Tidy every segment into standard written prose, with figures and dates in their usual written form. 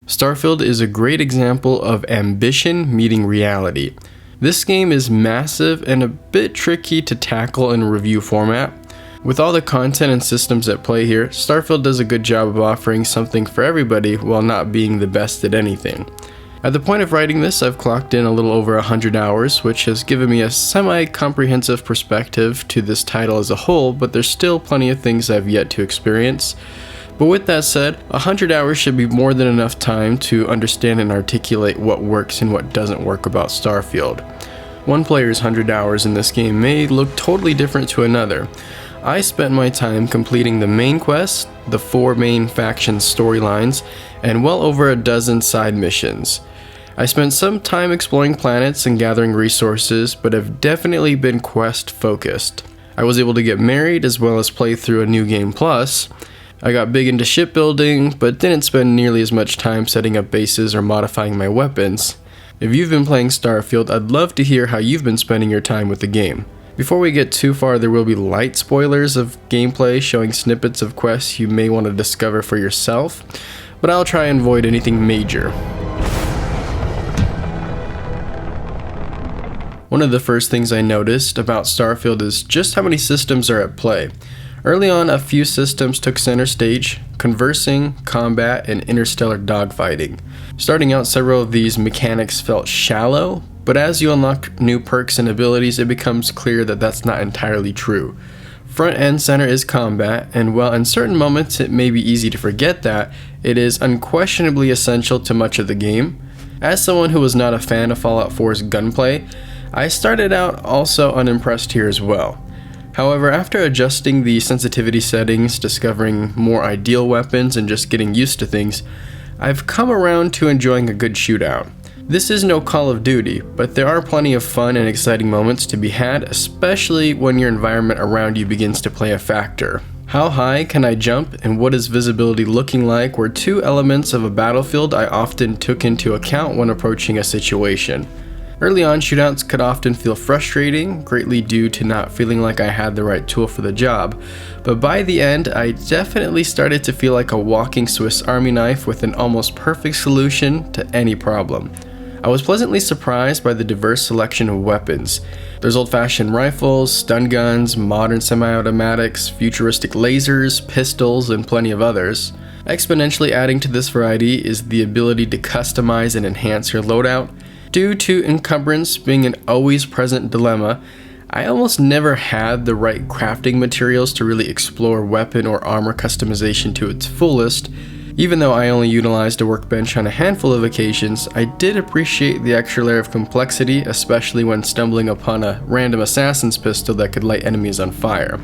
Starfield is a great example of ambition meeting reality. This game is massive and a bit tricky to tackle in a review format. With all the content and systems at play here, Starfield does a good job of offering something for everybody while not being the best at anything. At the point of writing this, I've clocked in a little over 100 hours, which has given me a semi-comprehensive perspective to this title as a whole, but there's still plenty of things I've yet to experience. But with that said, 100 hours should be more than enough time to understand and articulate what works and what doesn't work about Starfield. One player's 100 hours in this game may look totally different to another. I spent my time completing the main quest, the 4 main faction storylines, and well over a dozen side missions. I spent some time exploring planets and gathering resources, but have definitely been quest focused. I was able to get married as well as play through a new game plus. I got big into shipbuilding, but didn't spend nearly as much time setting up bases or modifying my weapons. If you've been playing Starfield, I'd love to hear how you've been spending your time with the game. Before we get too far, there will be light spoilers of gameplay showing snippets of quests you may want to discover for yourself, but I'll try and avoid anything major. One of the first things I noticed about Starfield is just how many systems are at play. Early on, a few systems took center stage: conversing, combat, and interstellar dogfighting. Starting out, several of these mechanics felt shallow, but as you unlock new perks and abilities, it becomes clear that that's not entirely true. Front and center is combat, and while in certain moments it may be easy to forget that, it is unquestionably essential to much of the game. As someone who was not a fan of Fallout 4's gunplay, I started out also unimpressed here as well. However, after adjusting the sensitivity settings, discovering more ideal weapons, and just getting used to things, I've come around to enjoying a good shootout. This is no Call of Duty, but there are plenty of fun and exciting moments to be had, especially when your environment around you begins to play a factor. How high can I jump and what is visibility looking like were 2 elements of a battlefield I often took into account when approaching a situation. Early on, shootouts could often feel frustrating, greatly due to not feeling like I had the right tool for the job, but by the end, I definitely started to feel like a walking Swiss Army knife with an almost perfect solution to any problem. I was pleasantly surprised by the diverse selection of weapons. There's old-fashioned rifles, stun guns, modern semi-automatics, futuristic lasers, pistols, and plenty of others. Exponentially adding to this variety is the ability to customize and enhance your loadout. Due to encumbrance being an always present dilemma, I almost never had the right crafting materials to really explore weapon or armor customization to its fullest. Even though I only utilized a workbench on a handful of occasions, I did appreciate the extra layer of complexity, especially when stumbling upon a random assassin's pistol that could light enemies on fire.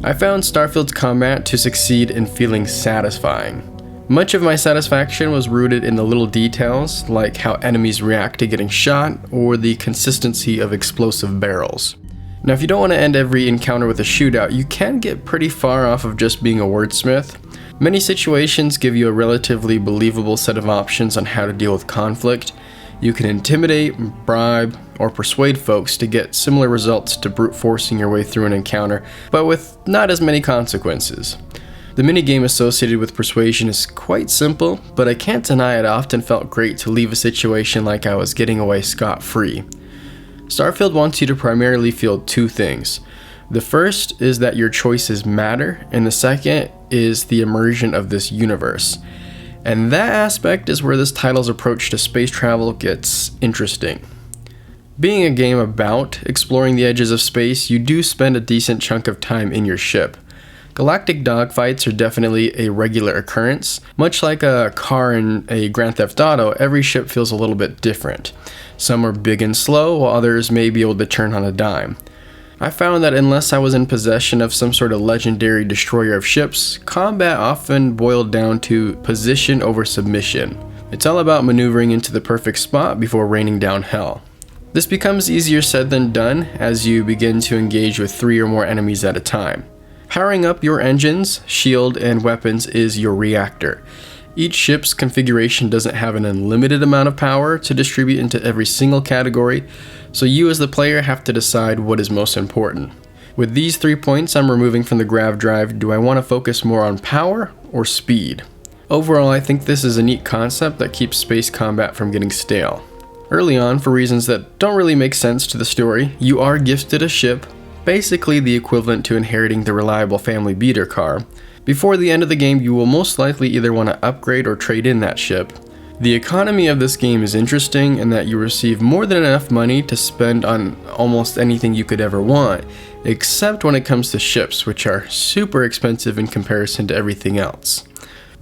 I found Starfield's combat to succeed in feeling satisfying. Much of my satisfaction was rooted in the little details, like how enemies react to getting shot, or the consistency of explosive barrels. Now, if you don't want to end every encounter with a shootout, you can get pretty far off of just being a wordsmith. Many situations give you a relatively believable set of options on how to deal with conflict. You can intimidate, bribe, or persuade folks to get similar results to brute forcing your way through an encounter, but with not as many consequences. The minigame associated with persuasion is quite simple, but I can't deny it often felt great to leave a situation like I was getting away scot-free. Starfield wants you to primarily feel 2 things. The first is that your choices matter, and the second is the immersion of this universe. And that aspect is where this title's approach to space travel gets interesting. Being a game about exploring the edges of space, you do spend a decent chunk of time in your ship. Galactic dogfights are definitely a regular occurrence. Much like a car in a Grand Theft Auto, every ship feels a little bit different. Some are big and slow, while others may be able to turn on a dime. I found that unless I was in possession of some sort of legendary destroyer of ships, combat often boiled down to position over submission. It's all about maneuvering into the perfect spot before raining down hell. This becomes easier said than done as you begin to engage with 3 or more enemies at a time. Powering up your engines, shield, and weapons is your reactor. Each ship's configuration doesn't have an unlimited amount of power to distribute into every single category, so you as the player have to decide what is most important. With these 3 points I'm removing from the grav drive, do I want to focus more on power or speed? Overall, I think this is a neat concept that keeps space combat from getting stale. Early on, for reasons that don't really make sense to the story, you are gifted a ship, basically the equivalent to inheriting the reliable family beater car. Before the end of the game, you will most likely either want to upgrade or trade in that ship. The economy of this game is interesting in that you receive more than enough money to spend on almost anything you could ever want, except when it comes to ships, which are super expensive in comparison to everything else.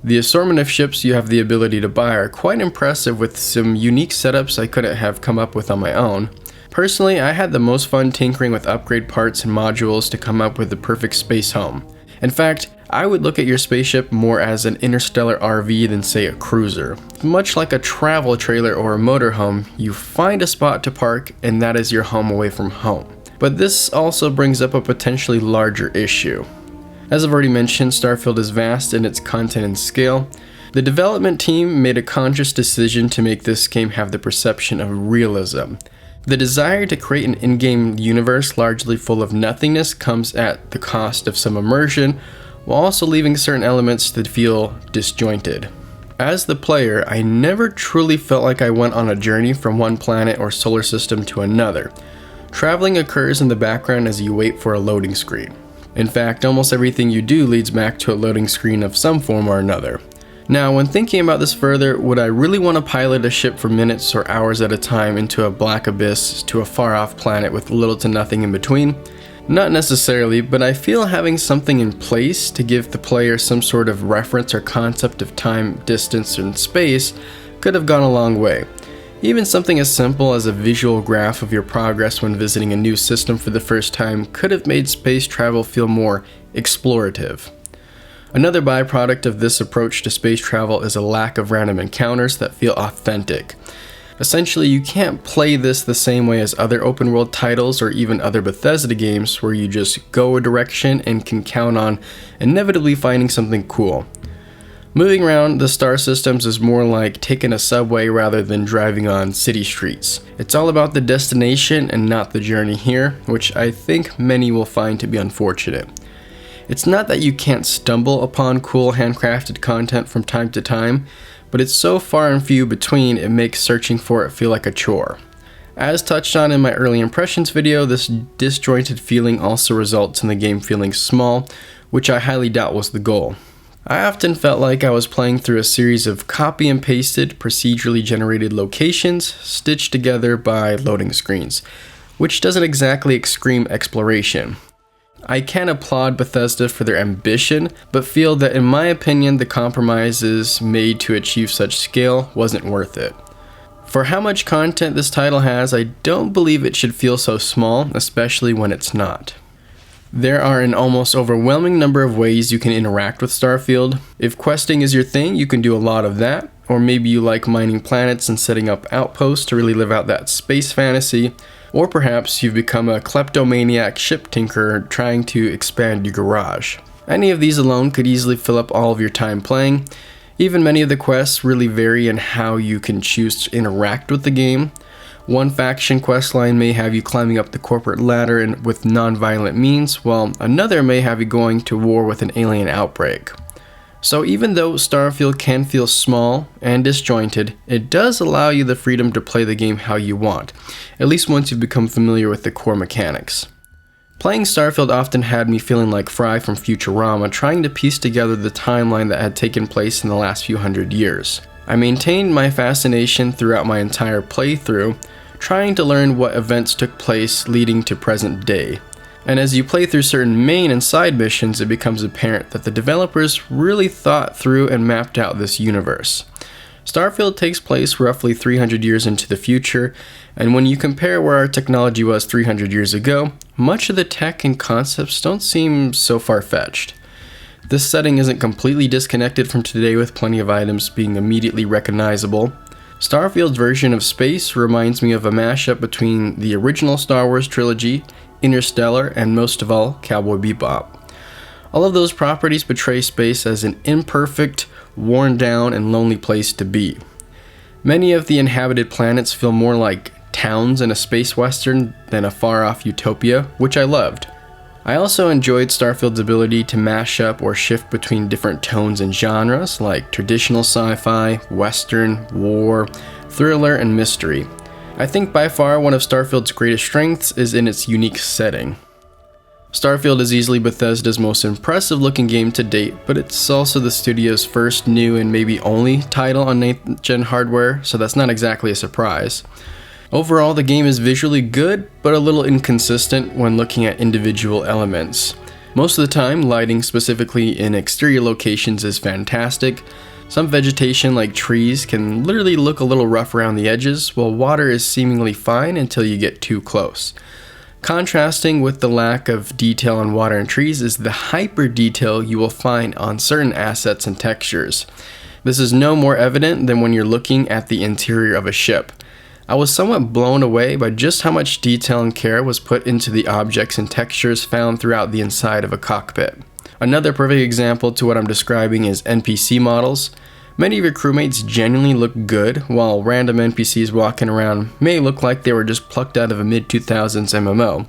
The assortment of ships you have the ability to buy are quite impressive, with some unique setups I couldn't have come up with on my own. Personally, I had the most fun tinkering with upgrade parts and modules to come up with the perfect space home. In fact, I would look at your spaceship more as an interstellar RV than say a cruiser. Much like a travel trailer or a motorhome, you find a spot to park and that is your home away from home. But this also brings up a potentially larger issue. As I've already mentioned, Starfield is vast in its content and scale. The development team made a conscious decision to make this game have the perception of realism. The desire to create an in-game universe largely full of nothingness comes at the cost of some immersion, while also leaving certain elements to feel disjointed. As the player, I never truly felt like I went on a journey from one planet or solar system to another. Traveling occurs in the background as you wait for a loading screen. In fact, almost everything you do leads back to a loading screen of some form or another. Now, when thinking about this further, would I really want to pilot a ship for minutes or hours at a time into a black abyss to a far-off planet with little to nothing in between? Not necessarily, but I feel having something in place to give the player some sort of reference or concept of time, distance, and space could have gone a long way. Even something as simple as a visual graph of your progress when visiting a new system for the first time could have made space travel feel more explorative. Another byproduct of this approach to space travel is a lack of random encounters that feel authentic. Essentially, you can't play this the same way as other open world titles or even other Bethesda games where you just go a direction and can count on inevitably finding something cool. Moving around the star systems is more like taking a subway rather than driving on city streets. It's all about the destination and not the journey here, which I think many will find to be unfortunate. It's not that you can't stumble upon cool handcrafted content from time to time, but it's so far and few between it makes searching for it feel like a chore. As touched on in my early impressions video, this disjointed feeling also results in the game feeling small, which I highly doubt was the goal. I often felt like I was playing through a series of copy and pasted, procedurally generated locations stitched together by loading screens, which doesn't exactly scream exploration. I can applaud Bethesda for their ambition, but feel that in my opinion the compromises made to achieve such scale wasn't worth it. For how much content this title has, I don't believe it should feel so small, especially when it's not. There are an almost overwhelming number of ways you can interact with Starfield. If questing is your thing, you can do a lot of that, or maybe you like mining planets and setting up outposts to really live out that space fantasy, or perhaps you've become a kleptomaniac ship tinkerer trying to expand your garage. Any of these alone could easily fill up all of your time playing. Even many of the quests really vary in how you can choose to interact with the game. One faction questline may have you climbing up the corporate ladder and with non-violent means, while another may have you going to war with an alien outbreak. So even though Starfield can feel small and disjointed, it does allow you the freedom to play the game how you want, at least once you've become familiar with the core mechanics. Playing Starfield often had me feeling like Fry from Futurama, trying to piece together the timeline that had taken place in the last few hundred years. I maintained my fascination throughout my entire playthrough, trying to learn what events took place leading to present day. And as you play through certain main and side missions, it becomes apparent that the developers really thought through and mapped out this universe. Starfield takes place roughly 300 years into the future, and when you compare where our technology was 300 years ago, much of the tech and concepts don't seem so far-fetched. This setting isn't completely disconnected from today, with plenty of items being immediately recognizable. Starfield's version of space reminds me of a mashup between the original Star Wars trilogy, Interstellar, and most of all, Cowboy Bebop. All of those properties portray space as an imperfect, worn down, and lonely place to be. Many of the inhabited planets feel more like towns in a space western than a far-off utopia, which I loved. I also enjoyed Starfield's ability to mash up or shift between different tones and genres like traditional sci-fi, western, war, thriller, and mystery. I think by far one of Starfield's greatest strengths is in its unique setting. Starfield is easily Bethesda's most impressive looking game to date, but it's also the studio's first new and maybe only title on 9th gen hardware, so that's not exactly a surprise. Overall, the game is visually good, but a little inconsistent when looking at individual elements. Most of the time, lighting specifically in exterior locations is fantastic. Some vegetation like trees can literally look a little rough around the edges, while water is seemingly fine until you get too close. Contrasting with the lack of detail on water and trees is the hyper detail you will find on certain assets and textures. This is no more evident than when you're looking at the interior of a ship. I was somewhat blown away by just how much detail and care was put into the objects and textures found throughout the inside of a cockpit. Another perfect example to what I'm describing is NPC models. Many of your crewmates genuinely look good, while random NPCs walking around may look like they were just plucked out of a mid-2000s MMO.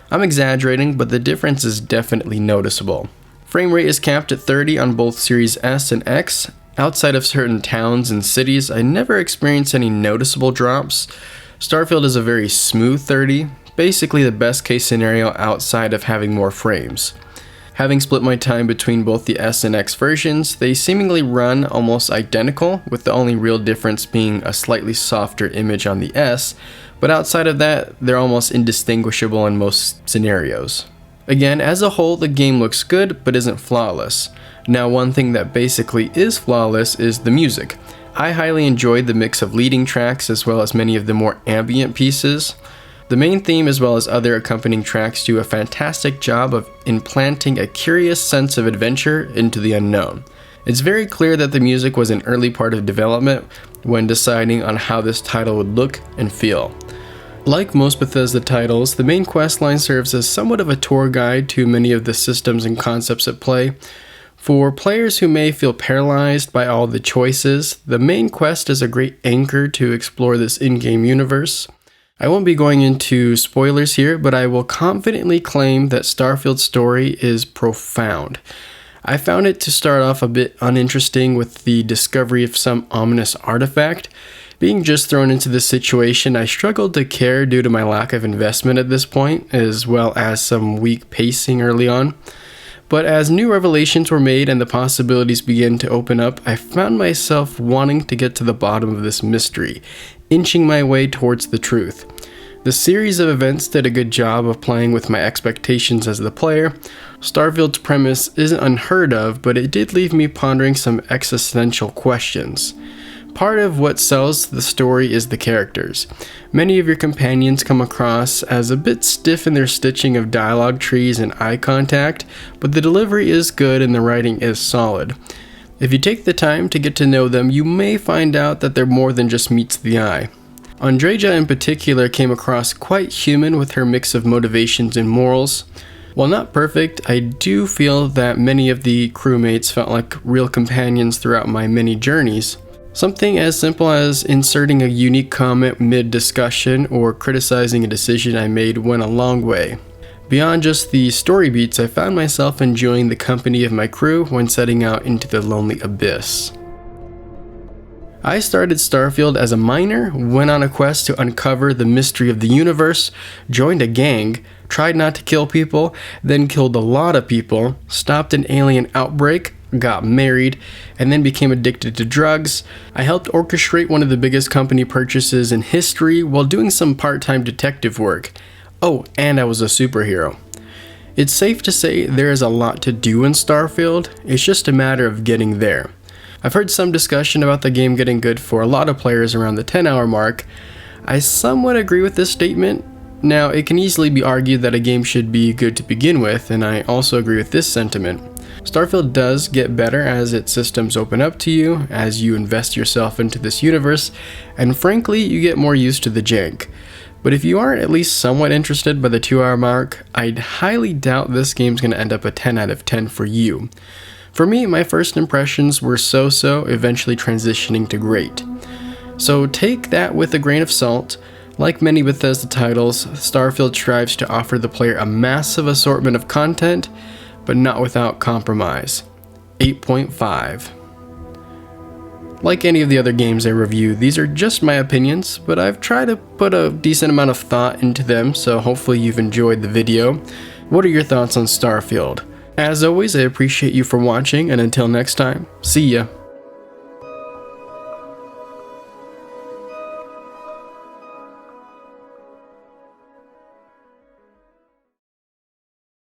I'm exaggerating, but the difference is definitely noticeable. Frame rate is capped at 30 on both Series S and X. Outside of certain towns and cities, I never experienced any noticeable drops. Starfield is a very smooth 30, basically the best case scenario outside of having more frames. Having split my time between both the S and X versions, they seemingly run almost identical, with the only real difference being a slightly softer image on the S, but outside of that, they're almost indistinguishable in most scenarios. Again, as a whole, the game looks good, but isn't flawless. Now, one thing that basically is flawless is the music. I highly enjoyed the mix of leading tracks as well as many of the more ambient pieces. The main theme as well as other accompanying tracks do a fantastic job of implanting a curious sense of adventure into the unknown. It's very clear that the music was an early part of development when deciding on how this title would look and feel. Like most Bethesda titles, the main questline serves as somewhat of a tour guide to many of the systems and concepts at play. For players who may feel paralyzed by all the choices, the main quest is a great anchor to explore this in-game universe. I won't be going into spoilers here, but I will confidently claim that Starfield's story is profound. I found it to start off a bit uninteresting with the discovery of some ominous artifact. Being just thrown into this situation, I struggled to care due to my lack of investment at this point, as well as some weak pacing early on. But as new revelations were made and the possibilities began to open up, I found myself wanting to get to the bottom of this mystery, inching my way towards the truth. The series of events did a good job of playing with my expectations as the player. Starfield's premise isn't unheard of, but it did leave me pondering some existential questions. Part of what sells the story is the characters. Many of your companions come across as a bit stiff in their stitching of dialogue trees and eye contact, but the delivery is good and the writing is solid. If you take the time to get to know them, you may find out that they're more than just meets the eye. Andreja in particular came across quite human with her mix of motivations and morals. While not perfect, I do feel that many of the crewmates felt like real companions throughout my many journeys. Something as simple as inserting a unique comment mid-discussion or criticizing a decision I made went a long way. Beyond just the story beats, I found myself enjoying the company of my crew when setting out into the lonely abyss. I started Starfield as a miner, went on a quest to uncover the mystery of the universe, joined a gang, tried not to kill people, then killed a lot of people, stopped an alien outbreak, got married, and then became addicted to drugs. I helped orchestrate one of the biggest company purchases in history while doing some part-time detective work. Oh, and I was a superhero. It's safe to say there is a lot to do in Starfield, it's just a matter of getting there. I've heard some discussion about the game getting good for a lot of players around the 10-hour mark. I somewhat agree with this statement. Now, it can easily be argued that a game should be good to begin with, and I also agree with this sentiment. Starfield does get better as its systems open up to you, as you invest yourself into this universe, and frankly, you get more used to the jank. But if you aren't at least somewhat interested by the 2-hour mark, I'd highly doubt this game's going to end up a 10 out of 10 for you. For me, my first impressions were so-so, eventually transitioning to great. So take that with a grain of salt. Like many Bethesda titles, Starfield strives to offer the player a massive assortment of content, but not without compromise. 8.5. Like any of the other games I review, these are just my opinions, but I've tried to put a decent amount of thought into them, so hopefully you've enjoyed the video. What are your thoughts on Starfield? As always, I appreciate you for watching, and until next time, see ya!